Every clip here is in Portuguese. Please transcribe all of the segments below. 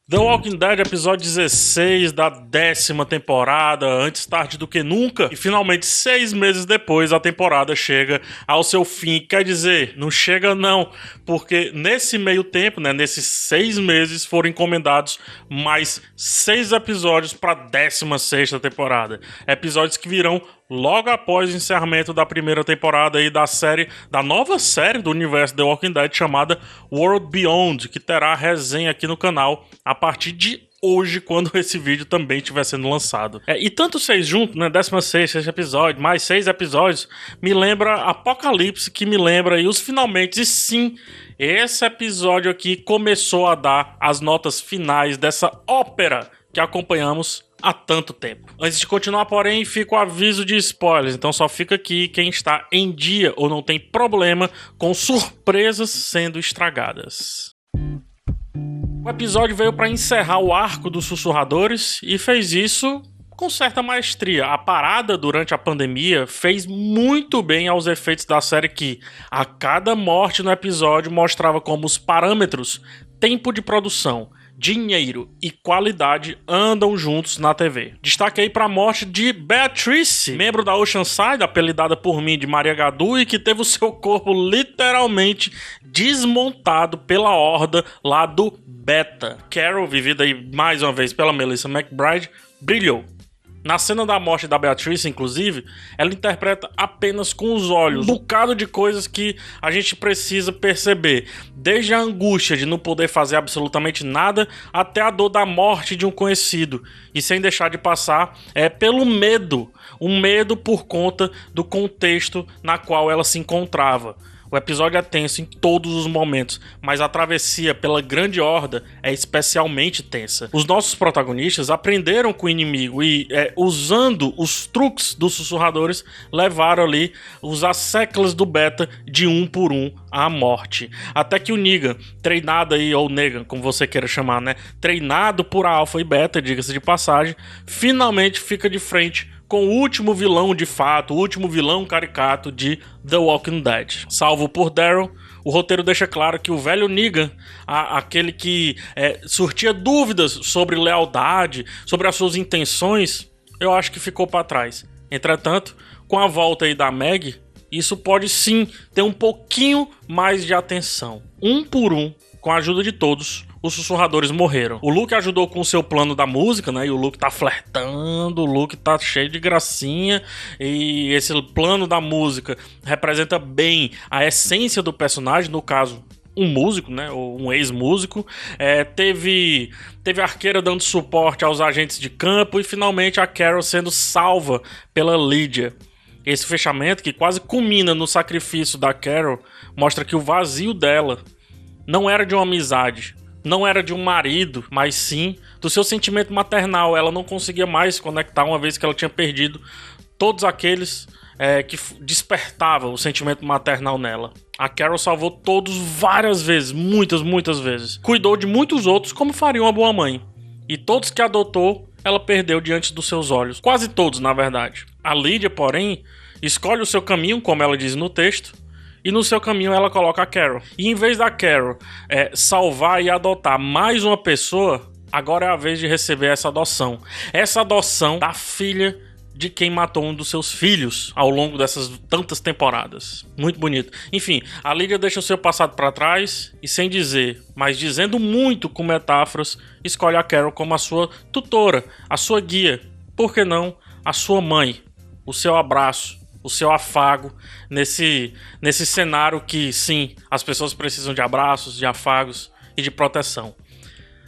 The Walking Dead, episódio 16 da 10ª temporada, antes tarde do que nunca. E finalmente, 6 meses depois, a temporada chega ao seu fim. Quer dizer, não chega não, porque nesse meio tempo, nesses 6 meses, foram encomendados mais 6 episódios para a 16ª temporada. Episódios que virão logo após o encerramento da primeira temporada aí da nova série do universo The Walking Dead chamada World Beyond, que terá resenha aqui no canal a partir de hoje, quando esse vídeo também estiver sendo lançado. E tanto 6 juntos, 16º episódio, mais 6 episódios, me lembra Apocalipse, que me lembra aí os finalmente. E sim, esse episódio aqui começou a dar as notas finais dessa ópera que acompanhamos há tanto tempo. Antes de continuar, porém, fica o aviso de spoilers, então só fica aqui quem está em dia ou não tem problema com surpresas sendo estragadas. O episódio veio para encerrar o arco dos sussurradores e fez isso com certa maestria. A parada durante a pandemia fez muito bem aos efeitos da série, que a cada morte no episódio mostrava como os parâmetros tempo de produção, dinheiro e qualidade andam juntos na TV. Destaquei para a morte de Beatrice, membro da Oceanside, apelidada por mim de Maria Gadu, e que teve o seu corpo literalmente desmontado pela horda lá do Beta. Carol, vivida aí mais uma vez pela Melissa McBride, brilhou. Na cena da morte da Beatrice, inclusive, ela interpreta apenas com os olhos um bocado de coisas que a gente precisa perceber. Desde a angústia de não poder fazer absolutamente nada, até a dor da morte de um conhecido. E sem deixar de passar pelo medo. Um medo por conta do contexto na qual ela se encontrava. O episódio é tenso em todos os momentos, mas a travessia pela grande horda é especialmente tensa. Os nossos protagonistas aprenderam com o inimigo e, usando os truques dos sussurradores, levaram ali os asseclas do Beta de um por um à morte. Até que o Negan, treinado aí, ou Negan, como você queira chamar, treinado por Alpha e Beta, diga-se de passagem, finalmente fica de frente com o último vilão de fato, o último vilão caricato de The Walking Dead. Salvo por Daryl, o roteiro deixa claro que o velho Negan, aquele que surtia dúvidas sobre lealdade, sobre as suas intenções, eu acho que ficou para trás. Entretanto, com a volta aí da Meg, isso pode sim ter um pouquinho mais de atenção. Um por um, com a ajuda de todos, os sussurradores morreram. O Luke ajudou com o seu plano da música, e o Luke tá flertando, o Luke tá cheio de gracinha, e esse plano da música representa bem a essência do personagem, no caso, um músico, ou um ex-músico. Teve a Arqueira dando suporte aos agentes de campo, e finalmente a Carol sendo salva pela Lydia. Esse fechamento, que quase culmina no sacrifício da Carol, mostra que o vazio dela não era de uma amizade, não era de um marido, mas sim do seu sentimento maternal. Ela não conseguia mais se conectar, uma vez que ela tinha perdido todos aqueles que despertavam o sentimento maternal nela. A Carol salvou todos várias vezes, muitas vezes. Cuidou de muitos outros como faria uma boa mãe. E todos que adotou, ela perdeu diante dos seus olhos. Quase todos, na verdade. A Lydia, porém, escolhe o seu caminho, como ela diz no texto, e no seu caminho ela coloca a Carol. E em vez da Carol salvar e adotar mais uma pessoa, agora é a vez de receber essa adoção. Essa adoção da filha de quem matou um dos seus filhos ao longo dessas tantas temporadas. Muito bonito. Enfim, a Lydia deixa o seu passado para trás e, sem dizer, mas dizendo muito com metáforas, escolhe a Carol como a sua tutora, a sua guia. Por que não a sua mãe? O seu abraço, o seu afago nesse cenário que, sim, as pessoas precisam de abraços, de afagos e de proteção.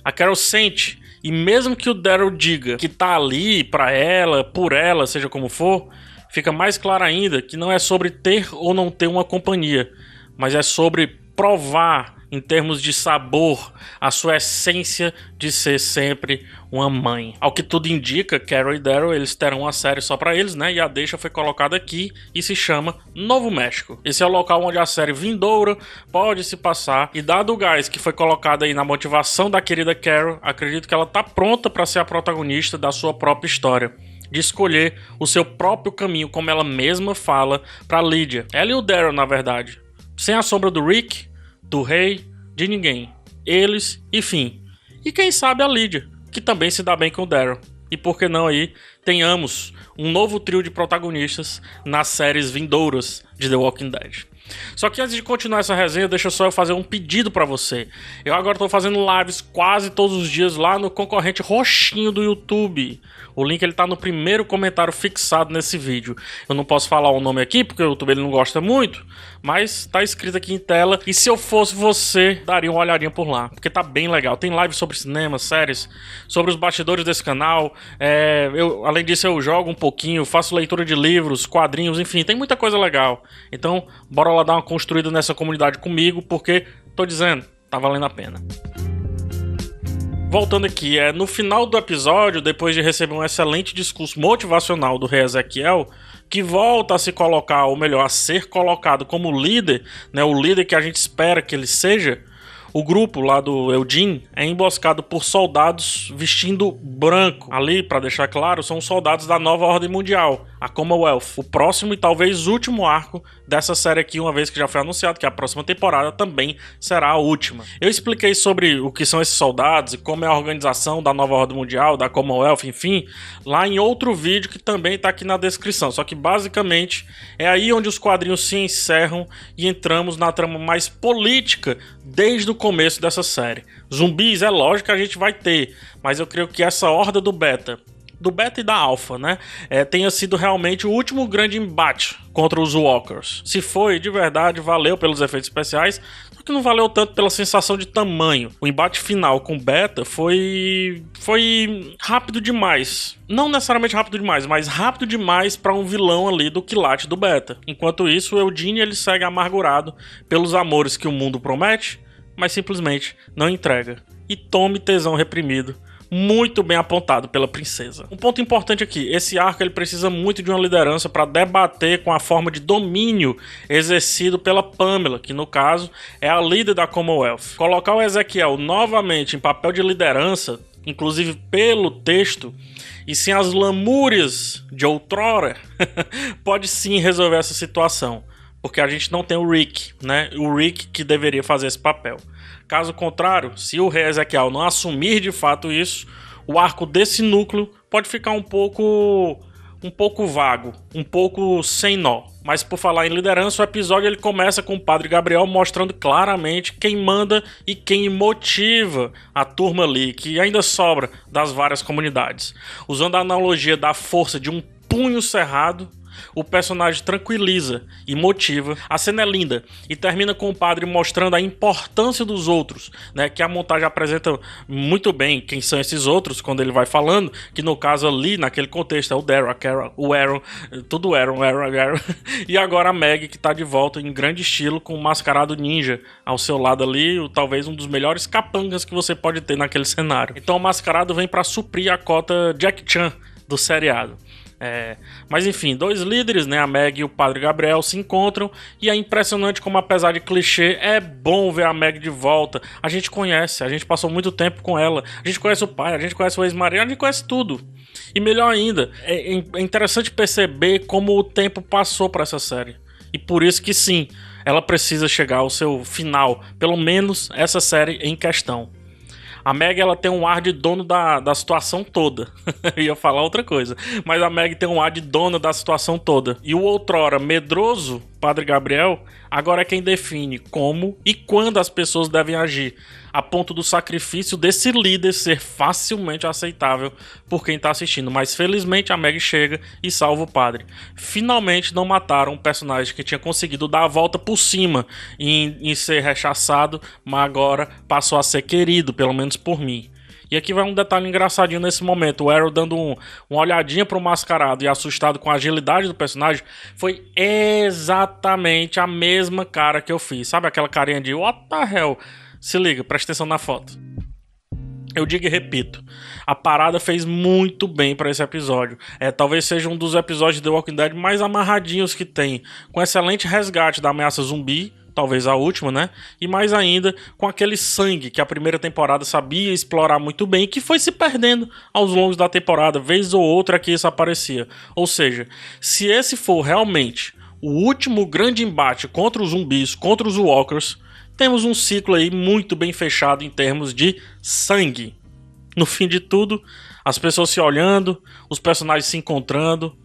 A Carol sente, e mesmo que o Daryl diga que tá ali pra ela, por ela, seja como for, fica mais claro ainda que não é sobre ter ou não ter uma companhia, mas é sobre provar, em termos de sabor, a sua essência de ser sempre uma mãe. Ao que tudo indica, Carol e Daryl, eles terão uma série só pra eles, e a deixa foi colocada aqui e se chama Novo México. Esse é o local onde a série vindoura pode se passar, e dado o gás que foi colocado aí na motivação da querida Carol, acredito que ela tá pronta pra ser a protagonista da sua própria história, de escolher o seu próprio caminho, como ela mesma fala pra Lydia. Ela e o Daryl, na verdade. Sem a sombra do Rick, do Rei, de ninguém. Eles, enfim. E quem sabe a Lydia, que também se dá bem com o Daryl. E por que não aí tenhamos um novo trio de protagonistas nas séries vindouras de The Walking Dead. Só que antes de continuar essa resenha, deixa só eu fazer um pedido pra você. Eu agora tô fazendo lives quase todos os dias lá no concorrente roxinho do YouTube. O link ele tá no primeiro comentário fixado nesse vídeo. Eu não posso falar o nome aqui porque o YouTube ele não gosta muito, mas tá escrito aqui em tela. E se eu fosse você, daria uma olhadinha por lá, porque tá bem legal. Tem live sobre cinema, séries, sobre os bastidores desse canal. Além disso eu jogo um pouquinho, faço leitura de livros, quadrinhos, enfim, tem muita coisa legal. Então bora lá dar uma construída nessa comunidade comigo, porque tô dizendo, tá valendo a pena. Voltando aqui, no final do episódio, depois de receber um excelente discurso motivacional do rei Ezequiel, que volta a se colocar, ou melhor, a ser colocado como líder, né, o líder que a gente espera que ele seja, o grupo lá do Eugene é emboscado por soldados vestindo branco. Ali, para deixar claro, são soldados da nova ordem mundial, a Commonwealth. O próximo e talvez último arco dessa série aqui, uma vez que já foi anunciado que a próxima temporada também será a última. Eu expliquei sobre o que são esses soldados e como é a organização da nova ordem mundial, da Commonwealth, enfim, lá em outro vídeo que também está aqui na descrição. Só que basicamente é aí onde os quadrinhos se encerram e entramos na trama mais política desde o começo dessa série. Zumbis, é lógico que a gente vai ter, mas eu creio que essa horda do Beta e da Alpha, né, tenha sido realmente o último grande embate contra os Walkers. Se foi, de verdade, valeu pelos efeitos especiais, só que não valeu tanto pela sensação de tamanho. O embate final com o Beta foi rápido demais. Não necessariamente rápido demais, mas rápido demais para um vilão ali do quilate do Beta. Enquanto isso, o Eugene ele segue amargurado pelos amores que o mundo promete, mas simplesmente não entrega. E tome tesão reprimido, muito bem apontado pela princesa. Um ponto importante aqui, esse arco ele precisa muito de uma liderança para debater com a forma de domínio exercido pela Pamela, que no caso é a líder da Commonwealth. Colocar o Ezequiel novamente em papel de liderança, inclusive pelo texto, e sem as lamúrias de outrora, pode sim resolver essa situação. Porque a gente não tem o Rick, né? O Rick que deveria fazer esse papel. Caso contrário, se o rei Ezequiel não assumir de fato isso, o arco desse núcleo pode ficar um pouco vago, um pouco sem nó. Mas por falar em liderança, o episódio ele começa com o Padre Gabriel mostrando claramente quem manda e quem motiva a turma ali, que ainda sobra das várias comunidades. Usando a analogia da força de um punho cerrado, o personagem tranquiliza e motiva. A cena é linda e termina com o padre mostrando a importância dos outros, né? Que a montagem apresenta muito bem quem são esses outros quando ele vai falando, que no caso ali, naquele contexto, é o Daryl, a Carol, o Aaron, tudo Aaron. E agora a Meg, que tá de volta em grande estilo com o mascarado ninja ao seu lado ali, talvez um dos melhores capangas que você pode ter naquele cenário. Então o mascarado vem para suprir a cota Jack Chan do seriado. Mas enfim, dois líderes, né, a Meg e o Padre Gabriel, se encontram e é impressionante como, apesar de clichê, é bom ver a Meg de volta. A gente conhece, a gente passou muito tempo com ela, a gente conhece o pai, a gente conhece o ex-marido, a gente conhece tudo. E melhor ainda, é interessante perceber como o tempo passou para essa série. E por isso que sim, ela precisa chegar ao seu final, pelo menos essa série em questão. A Meg ela tem um ar de dono da situação toda. Eu ia falar outra coisa. Mas a Meg tem um ar de dona da situação toda. E o outrora medroso Padre Gabriel agora é quem define como e quando as pessoas devem agir, a ponto do sacrifício desse líder ser facilmente aceitável por quem está assistindo. Mas felizmente a Meg chega e salva o padre. Finalmente não mataram um personagem que tinha conseguido dar a volta por cima em ser rechaçado, mas agora passou a ser querido, pelo menos por mim. E aqui vai um detalhe engraçadinho nesse momento. O Arrow dando uma olhadinha pro mascarado e assustado com a agilidade do personagem, foi exatamente a mesma cara que eu fiz. Sabe aquela carinha de what the hell? Se liga, presta atenção na foto. Eu digo e repito, a parada fez muito bem para esse episódio. Talvez seja um dos episódios de The Walking Dead mais amarradinhos que tem, com excelente resgate da ameaça zumbi, talvez a última, né? E mais ainda com aquele sangue que a primeira temporada sabia explorar muito bem e que foi se perdendo aos longos da temporada, vez ou outra que isso aparecia. Ou seja, se esse for realmente o último grande embate contra os zumbis, contra os walkers, temos um ciclo aí muito bem fechado em termos de sangue. No fim de tudo, as pessoas se olhando, os personagens se encontrando,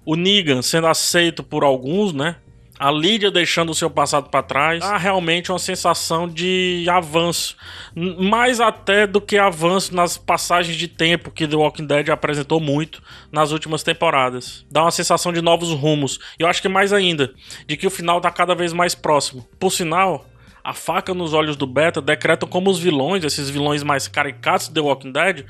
o Negan sendo aceito por alguns, né? A Lydia deixando o seu passado para trás. Há realmente uma sensação de avanço. Mais até do que avanço nas passagens de tempo que The Walking Dead apresentou muito nas últimas temporadas. Dá uma sensação de novos rumos. E eu acho que mais ainda, de que o final está cada vez mais próximo. Por sinal, a faca nos olhos do Beta decretam como os vilões, esses vilões mais caricatos de The Walking Dead,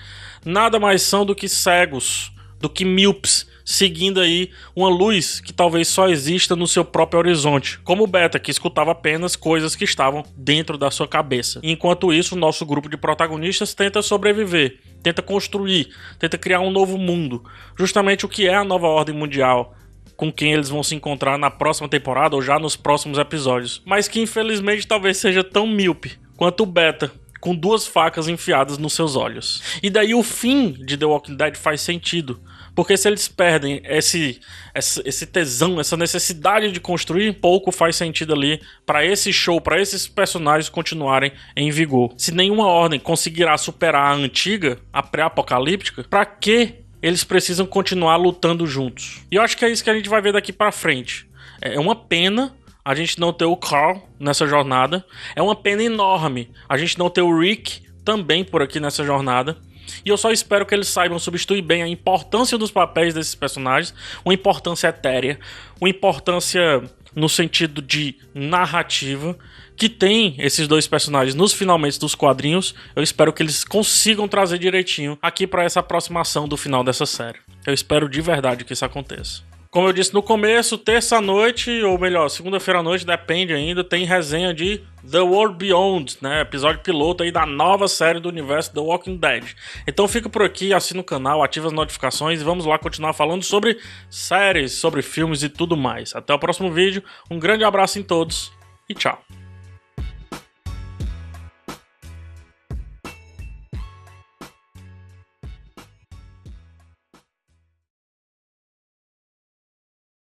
nada mais são do que cegos, do que míopes, seguindo aí uma luz que talvez só exista no seu próprio horizonte, como o Beta, que escutava apenas coisas que estavam dentro da sua cabeça. Enquanto isso, o nosso grupo de protagonistas tenta sobreviver, tenta construir, tenta criar um novo mundo, justamente o que é a nova ordem mundial, com quem eles vão se encontrar na próxima temporada ou já nos próximos episódios, mas que infelizmente talvez seja tão míope quanto o Beta, com 2 facas enfiadas nos seus olhos. E daí o fim de The Walking Dead faz sentido, porque se eles perdem esse tesão, essa necessidade de construir, pouco faz sentido ali para esse show, para esses personagens continuarem em vigor. Se nenhuma ordem conseguirá superar a antiga, a pré-apocalíptica, para que eles precisam continuar lutando juntos? E eu acho que é isso que a gente vai ver daqui para frente. É uma pena a gente não ter o Carl nessa jornada. É uma pena enorme a gente não ter o Rick também por aqui nessa jornada. E eu só espero que eles saibam substituir bem a importância dos papéis desses personagens, uma importância etérea, uma importância no sentido de narrativa, que tem esses 2 personagens nos finalmente dos quadrinhos. Eu espero que eles consigam trazer direitinho aqui para essa aproximação do final dessa série. Eu espero de verdade que isso aconteça. Como eu disse no começo, terça-noite, ou melhor, segunda-feira à noite, depende ainda, tem resenha de The World Beyond, né? Episódio piloto aí da nova série do universo The Walking Dead. Então fica por aqui, assina o canal, ativa as notificações e vamos lá continuar falando sobre séries, sobre filmes e tudo mais. Até o próximo vídeo, um grande abraço em todos e tchau.